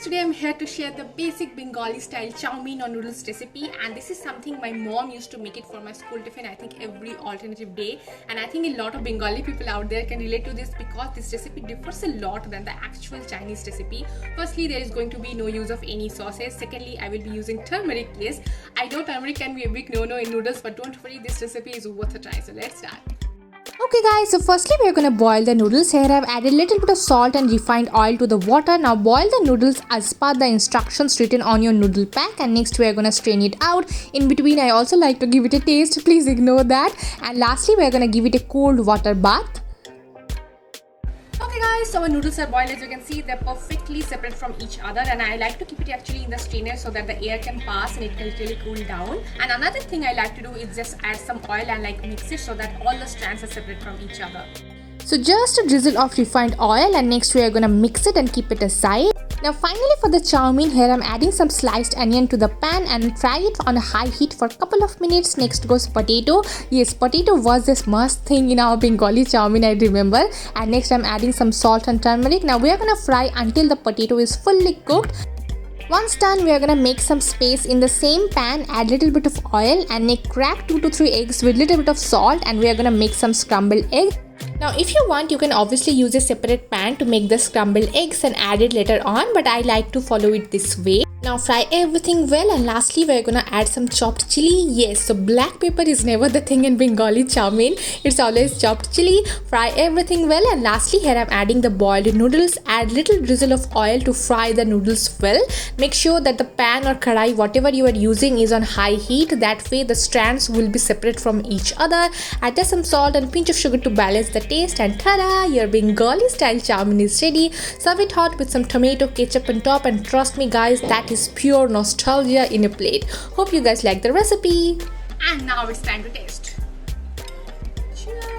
today I'm here to share the basic Bengali style Chowmin or noodles recipe, and this is something my mom used to make it for my school tiffin, I think every alternative day. And I think a lot of Bengali people out there can relate to this because this recipe differs a lot than the actual Chinese recipe. Firstly, there is going to be no use of any sauces. Secondly, I will be using turmeric. Yes, I know turmeric can be a big no-no in noodles, but don't worry, this recipe is worth a try. So let's start. Okay guys, so firstly we are going to boil the noodles. Here I've added a little bit of salt and refined oil to the water. Now boil the noodles as per the instructions written on your noodle pack, and next we are going to strain it out. In between I also like to give it a taste, please ignore that. And lastly we are going to give it a cold water bath. Okay guys, so our noodles are boiled. As you can see, they're perfectly separate from each other, and I like to keep it actually in the strainer so that the air can pass and it can really cool down. And another thing I like to do is just add some oil and mix it so that all the strands are separate from each other. So just a drizzle of refined oil, and next we are going to mix it and keep it aside. Now finally for the Chowmin, here I'm adding some sliced onion to the pan and fry it on a high heat for a couple of minutes. Next goes potato. Yes, potato was this must thing in our Bengali Chowmin, I remember. And next I'm adding some salt and turmeric. Now we are going to fry until the potato is fully cooked. Once done, we are going to make some space in the same pan, add little bit of oil and crack 2 to 3 eggs with little bit of salt, and we are going to make some scrambled eggs. Now if you want, you can obviously use a separate pan to make the scrambled eggs and add it later on, but I like to follow it this way. Now fry everything well, and lastly we are gonna add some chopped chilli. Yes, so black pepper is never the thing in Bengali Chowmin. It's always chopped chilli. Fry everything well, and lastly here I'm adding the boiled noodles. Add little drizzle of oil to fry the noodles well. Make sure that the pan or karai, whatever you are using, is on high heat. That way the strands will be separate from each other. Add some salt and pinch of sugar to balance the taste, and ta-da! Your Bengali style Chowmin is ready. Serve it hot with some tomato ketchup on top, and trust me guys, that is pure nostalgia in a plate. Hope you guys like the recipe. And now it's time to taste. Cheers!